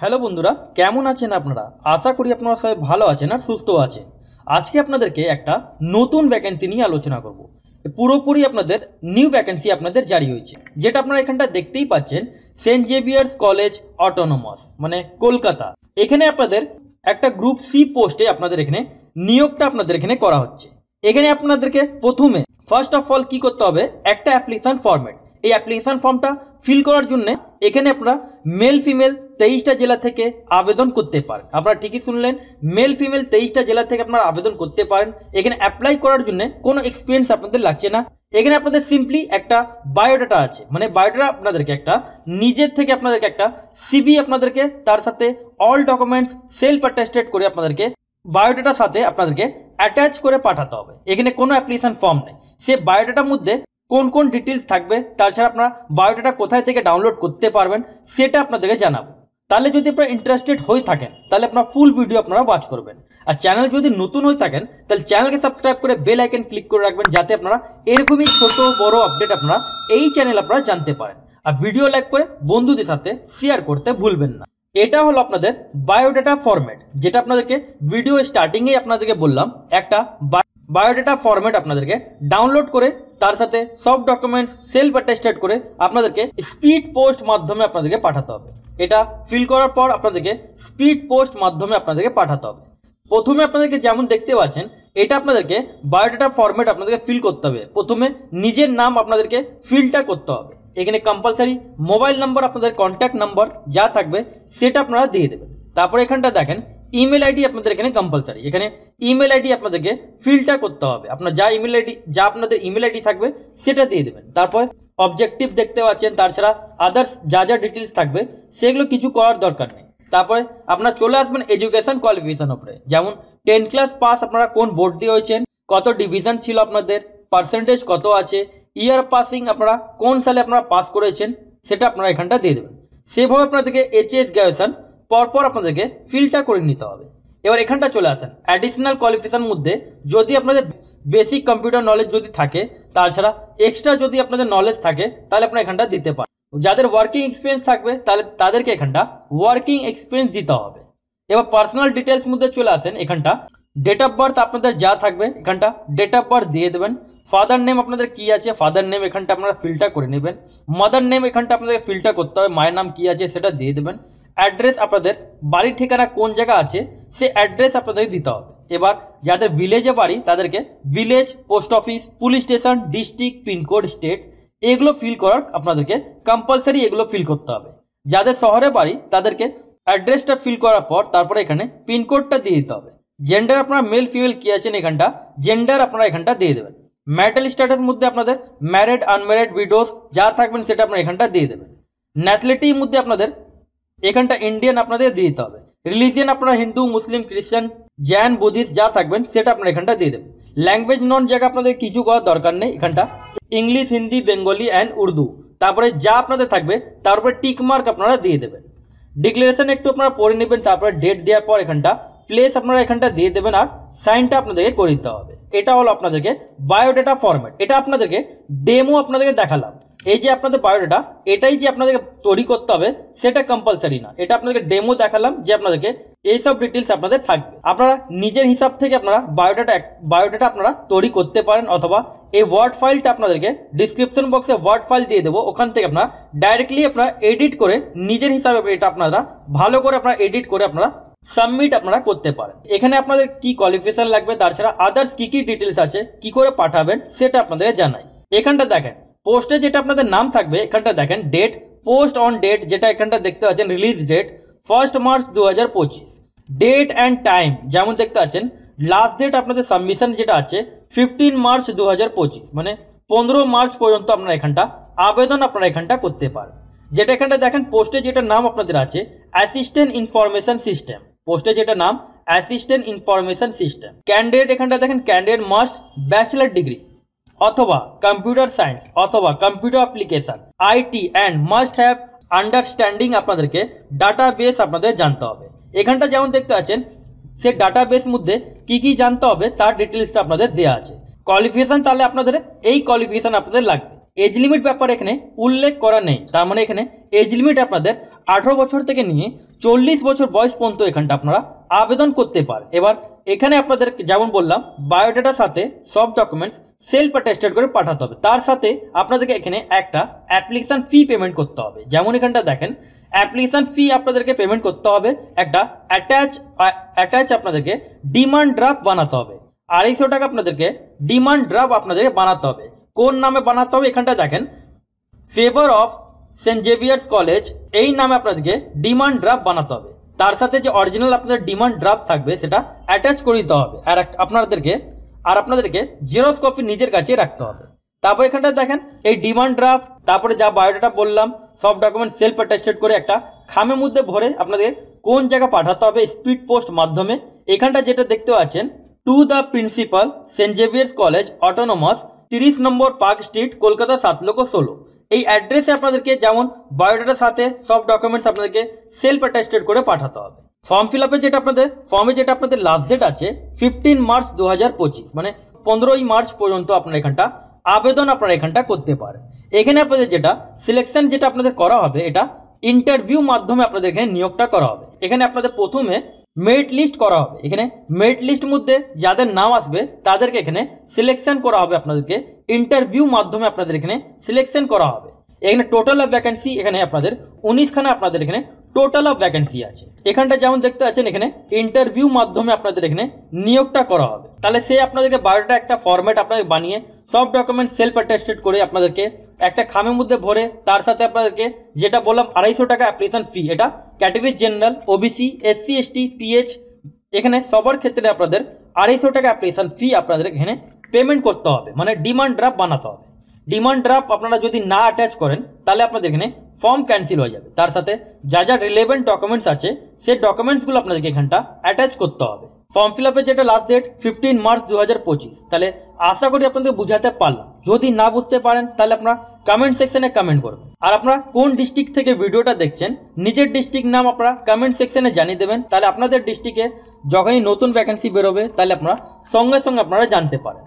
Hello বন্ধুরা, কেমন আছেন আপনারা? আশা করি আপনারা সবাই ভালো আছেন আর সুস্থ আছেন। আজকে আপনাদেরকে একটা নতুন ভ্যাকেন্সি নিয়ে আলোচনা করব। পুরোপুরি আপনাদের নিউ ভ্যাকেন্সি আপনাদের জারি হয়েছে, যেটা আপনারা এখানটা দেখতেই পাচ্ছেন, সেন্ট জেভিয়ার্স কলেজ অটোনোমাস মানে কলকাতা। এখানে আপনাদের একটা গ্রুপ সি পোস্টে আপনাদের এখানে নিয়োগটা আপনাদের এখানে করা হচ্ছে। এখানে আপনাদেরকে প্রথমে ফার্স্ট অফ অল কি করতে হবে, একটা অ্যাপ্লিকেশন ফরম্যাট। এই অ্যাপ্লিকেশন ফর্মটা ফিল করার জন্য এখানে আপনারা মেল ফিমেল 23টা জেলা থেকে আবেদন করতে পারেন। আপনারা ঠিকই শুনলেন, মেল ফিমেল 23টা জেলা থেকে আপনারা আবেদন করতে পারেন। এখানে অ্যাপ্লাই করার জন্য কোনো এক্সপিরিয়েন্স আপনাদের লাগছে না। এখানে আপনাদের সিম্পলি একটা বায়োডাটা আছে, মানে বায়োডাটা আপনাদেরকে একটা নিজের থেকে আপনাদেরকে একটা সিভি আপনাদেরকে তার সাথে অল ডকুমেন্টস সেলফ অ্যাটেস্টেড করে আপনাদেরকে বায়োডাটার সাথে আপনাদেরকে অ্যাটাচ করে পাঠাতে হবে। এখানে কোনো অ্যাপ্লিকেশন ফর্ম নেই। সে বায়োডাটার মধ্যে কোন কোন ডিটেলস থাকবে, তাছাড়া আপনারা বায়োডাটা কোথায় থেকে ডাউনলোড করতে পারবেন সেটা আপনাদেরকে জানাবো। তাহলে যদি আপনারা ইন্টারেস্টেড হয়ে থাকেন তাহলে আপনারা ফুল ভিডিও আপনারা ওয়াচ করবেন। আর চ্যানেল যদি নতুন হয়ে থাকেন তাহলে চ্যানেলকে সাবস্ক্রাইব করে বেল আইকন ক্লিক করে রাখবেন, যাতে আপনারা এরকমই ছোট বড় আপডেট আপনারা এই চ্যানেল আপনারা জানতে পারেন। আর ভিডিও লাইক করে বন্ধুদের সাথে শেয়ার করতে ভুলবেন না। এটা হলো আপনাদের বায়োডাটা ফরম্যাট, যেটা আপনাদেরকে ভিডিও স্টার্টিংয়ে আপনাদেরকে বললাম। একটা বায়োডাটা ফরম্যাট আপনাদেরকে ডাউনলোড করে তার সাথে সব ডকুমেন্টস সেলফ অ্যাটেস্টেড করে আপনাদেরকে স্পিড পোস্ট মাধ্যমে আপনাদেরকে পাঠাতে হবে। এটা ফিল করার পর আপনাদেরকে স্পিড পোস্ট মাধ্যমে আপনাদেরকে পাঠাতে হবে। প্রথমে আপনাদেরকে যেমন দেখতে পাচ্ছেন, এটা আপনাদেরকে বায়োডাটা ফরম্যাট আপনাদেরকে ফিল করতে হবে। প্রথমে নিজের নাম আপনাদেরকে ফিলটা করতে হবে। এখানে কম্পালসারি মোবাইল নাম্বার, আপনাদের কন্ট্যাক্ট নাম্বার যা থাকবে সেটা আপনারা দিয়ে দেবেন। তারপরে এখানটা দেখেন ইমেল আইডি আপনাদের এখানে কম্পালসারি। এখানে ইমেল আইডি আপনাদেরকে ফিলটা করতে হবে। আপনার যা আপনাদের ইমেল আইডি থাকবে সেটা দিয়ে দেবেন। তারপর অবজেক্টিভ দেখতে পাচ্ছেন, তাছাড়া আদার্স যা ডিটেলস থাকবে সেগুলো কিছু করার দরকার নেই। তারপরে আপনারা চলে আসবেন এডুকেশন কোয়ালিফিকেশন উপরে, যেমন 10 ক্লাস পাস আপনারা কোন বোর্ড দিয়ে হয়েছেন, কত ডিভিশন ছিল আপনাদের, পার্সেন্টেজ কত আছে, ইয়ার পাসিং আপনারা কোন সালে আপনারা পাস করেছেন সেটা আপনারা এখানটা দিয়ে দেবেন। সেভাবে আপনাদেরকে এইচএস গ্র্যাজুয়েশন পরপর আপনাদেরকে ফিলটা করে নিতে হবে। এবার এখানটা চলে আসেন অ্যাডিশনাল কোয়ালিফিকেশন মধ্যে, যদি আপনাদের বেসিক কম্পিউটার নলেজ যদি থাকে, তাছাড়া এক্সট্রা যদি আপনাদের নলেজ থাকে তাহলে আপনারা এখানটা দিতে পারেন। যাদের ওয়ার্কিং এক্সপিরিয়েন্স থাকবে তাহলে তাদেরকে এখানটা ওয়ার্কিং এক্সপিরিয়েন্স দিতে হবে। এবার পার্সোনাল ডিটেলস মধ্যে চলে আসেন, এখানটা ডেট অফ বার্থ আপনাদের যা থাকবে এখানটা ডেট অফ বার্থ দিয়ে দেবেন। ফাদার নেম আপনাদের কি আছে, ফাদার নেম এখানটা আপনারা ফিলটা করে নেবেন। মাদার নেম এখানটা আপনাদের ফিলটা করতে হবে, মায়ের নাম কি আছে সেটা দিয়ে দেবেন। অ্যাড্রেস আপনাদের বাড়ির ঠিকানা কোন জায়গা আছে সে অ্যাড্রেস আপনাদের দিতে হবে। এবার যাদের ভিলেজে বাড়ি তাদেরকে village, post office, police station, district, pincode, state এগুলো ফিল করার আপনাদেরকে কম্পালসারি এগুলো ফিল করতে হবে। যাদের শহরে বাড়ি তাদেরকে অ্যাড্রেসটা ফিল করার পর তারপরে এখানে পিনকোডটা দিয়ে দিতে হবে। জেন্ডার আপনারা মেল ফিমেল কি আছেন এখানটা জেন্ডার আপনারা এখানটা দিয়ে দেবেন। ম্যারিটাল স্ট্যাটাস মধ্যে আপনাদের ম্যারিড, আনম্যারিড, উইডোজ যা থাকবেন সেটা আপনারা এখানটা দিয়ে দেবেন। ন্যাশনালিটির মধ্যে আপনাদের এখানটা ইন্ডিয়ান আপনাদের দিয়ে দিতে হবে। রিলিজিয়ন আপনারা হিন্দু, মুসলিম, খ্রিস্টান, জৈন, বুদ্ধিস্ট যা থাকবেন সেটা আপনারা এখানটা দিয়ে দেবেন। ল্যাঙ্গুয়েজ নন জায়গা আপনাদের কিছু করার দরকার নেই, এখানটা English, Hindi, Bengali and Urdu. তারপরে যা আপনাদের থাকবে তার উপরে টিক মার্ক আপনারা দিয়ে দেবেন। ডিক্লারেশন একটু আপনারা পড়ে নেবেন, তারপরে ডেট দেওয়ার পর এখানটা প্লেস আপনারা এখানটা দিয়ে দেবেন আর সাইনটা আপনাদেরকে করে দিতে হবে। এটা হলো আপনাদেরকে বায়োডাটা ফরম্যাট। এটা আপনাদেরকে ডেমো আপনাদেরকে দেখালাম। এই যে আপনাদের বায়োডাটা এটাই যে আপনাদেরকে তৈরি করতে হবে সেটা কম্পালসারি না, এটা আপনাদেরকে ডেমো দেখালাম যে আপনাদেরকে এইসব ডিটেলস আপনাদের থাকবে। আপনারা নিজের হিসাব থেকে আপনারা বায়োডাটা আপনারা তৈরি করতে পারেন, অথবা এই ওয়ার্ড ফাইলটা আপনাদেরকে ডিসক্রিপশন বক্সে ওয়ার্ড ফাইল দিয়ে দেবো, ওখান থেকে আপনারা ডাইরেক্টলি আপনারা এডিট করে নিজের হিসাবে এটা আপনারা ভালো করে আপনারা এডিট করে আপনারা সাবমিট আপনারা করতে পারেন। এখানে আপনাদের কি কোয়ালিফিকেশন লাগবে, তাছাড়া আদার্স কি কি ডিটেলস আছে, কি করে পাঠাবেন সেটা আপনাদেরকে জানাই। এখানটা দেখেন পোস্টে যেটা আপনাদের নাম থাকবে, এখানটা দেখেন ডেট, পোস্ট অন ডেট যেটা এখানটা দেখতে পাচ্ছেন release date 1 March 2025, date and time যেমন দেখতে পাচ্ছেন। লাস্ট ডেট আপনাদের সাবমিশন যেটা আছে 15 মার্চ 2025, মানে 15 মার্চ পর্যন্ত আপনারা এখানটা আবেদন আপনারা এখানটা করতে পারেন। যেটা এখানটা দেখেন পোস্টে যেটা নাম আপনাদের আছে অ্যাসিস্ট্যান্ট ইনফরমেশন সিস্টেম, পোস্টে যেটা নাম অ্যাসিস্ট্যান্ট ইনফরমেশন সিস্টেম। ক্যান্ডিডেট এখানটা দেখেন ক্যান্ডিডেট মাস্ট ব্যাচেলর ডিগ্রি অথবা কম্পিউটার সায়েন্স অথবা computer application IT and must have understanding আপনাদেরকে ডাটাবেস আপনাদের জানতে হবে। এখানটা যেমন দেখতে পাচ্ছেন সে ডাটাবেস মধ্যে কি কি জানতে হবে তার ডিটেলসটা আপনাদের দেওয়া আছে। কোয়ালিফিকেশন তাহলে আপনাদের এই কোয়ালিফিকেশন আপনাদের লাগবে। এজ লিমিট ব্যাপারে এখানে উল্লেখ করা নেই, তার মানে এখানে এজ লিমিট আপনাদের 18 বছর থেকে নিয়ে 40 বছর বয়স পর্যন্ত এখানটা আপনারা আবেদন করতে পারেন। এবার এখানে আপনাদের যেমন বললাম বায়োডাটার সাথে সব ডকুমেন্টস সেলফ অ্যাটেস্টেড করে পাঠাতে হবে, তার সাথে আপনাদেরকে এখানে একটা অ্যাপ্লিকেশন ফি পেমেন্ট করতে হবে। যেমন এখানটা দেখেন অ্যাপ্লিকেশন ফি আপনাদেরকে পেমেন্ট করতে হবে, একটা অ্যাটাচ আপনাদেরকে ডিমান্ড ড্রাফট বানাতে হবে, 250 টাকা আপনাদেরকে ডিমান্ড ড্রাফট আপনাদেরকে বানাতে হবে। কোন নামে বানাতে হবে এখানটা দেখেন favour of Saint Xavier's College, এই নামে আপনাদেরকে ডিমান্ড ড্রাফট বানাতে হবে। তার সাথে যে অরিজিনাল আপনাদের ডিমান্ড ড্রাফট থাকবে সেটা অ্যাটাচ করে দিতে হবে, আর আপনাদেরকে জেরক্স কপি নিজের কাছে রাখতে হবে। তারপর এখানটা দেখেন এই ডিমান্ড ড্রাফট, তারপরে যা বায়োডাটা বললাম সব ডকুমেন্ট সেলফ অ্যাটেস্টেড করে একটা খামের মধ্যে ভরে আপনাদের কোন জায়গা পাঠাতে হবে স্পিড পোস্ট মাধ্যমে। এখানটা যেটা দেখতে পাচ্ছেন to the principal Saint Xavier's College autonomous 30 নম্বর পার্ক স্ট্রিট কলকাতা 7,16,। এই অ্যাড্রেসে আপনাদেরকে যেমন বায়োডাটার সাথে সব ডকুমেন্টস আপনাদেরকে সেলফ অ্যাটেস্টেড করে পাঠাতে হবে। ফর্ম ফিল আপে যেটা আপনাদের লাস্ট ডেট আছে 15 মার্চ 2025, মানে 15ই মার্চ পর্যন্ত আপনারা এখানটা আবেদন এখানটা করতে পারেন। এখানে আপনাদের যেটা সিলেকশন যেটা আপনাদের করা হবে এটা ইন্টারভিউ মাধ্যমে আপনাদের এখানে নিয়োগটা করা হবে। এখানে আপনাদের প্রথমে মেরিট লিস্ট করা হবে, এখানে মেরিট লিস্ট মধ্যে যাদের নাম আসবে তাদেরকে এখানে সিলেকশন করা হবে, আপনাদেরকে ইন্টারভিউ মাধ্যমে আপনাদের এখানে সিলেকশন করা হবে। এখানে টোটাল অফ ভ্যাকেন্সি এখানে আপনাদের 19খানা আপনাদের এখানে টোটাল অফ ভ্যাকেন্সি আছে। এখানটা যেমন দেখতে পাচ্ছেন এখানে ইন্টারভিউ মাধ্যমে আপনাদের এখানে নিয়োগটা করা হবে। তাহলে সে আপনাদেরকে বায়োডাটা একটা ফরম্যাট আপনাদের বানিয়ে সব ডকুমেন্ট সেলফ অ্যাটেস্টেড করে আপনাদেরকে একটা খামের মধ্যে ভরে তার সাথে আপনাদেরকে যেটা বললাম 250 টাকা অ্যাপ্লিকেশন ফি, এটা category general, OBC, SC, ST, pH এখানে সবার ক্ষেত্রে আপনাদের 250 টাকা অ্যাপ্লিকেশন ফি আপনাদের এখানে পেমেন্ট করতে হবে, মানে ডিমান্ড ড্রাফট বানাতে হবে। ডিমান্ড ড্রাফট আপনারা যদি না অ্যাটাচ করেন তাহলে আপনাদের এখানে ফর্ম ক্যান্সেল হয়ে যাবে। তার সাথে যা রিলেভেন্ট ডকুমেন্টস আছে সেই ডকুমেন্টসগুলো আপনাদেরকে এখানটা অ্যাটাচ করতে হবে। ফর্ম ফিল আপের যেটা লাস্ট ডেট 15 মার্চ 2025। তাহলে আশা করি আপনাদের বুঝাতে পারলাম। যদি না বুঝতে পারেন তাহলে আপনারা কমেন্ট সেকশনে কমেন্ট করবেন। আর আপনারা কোন ডিস্ট্রিক্ট থেকে ভিডিওটা দেখছেন নিজের ডিস্ট্রিক্ট নাম আপনারা কমেন্ট সেকশনে জানিয়ে দেবেন, তাহলে আপনাদের ডিস্ট্রিক্টে যখনই নতুন ভ্যাকেন্সি বেরোবে তাহলে আপনারা সঙ্গে সঙ্গে আপনারা জানতে পারেন।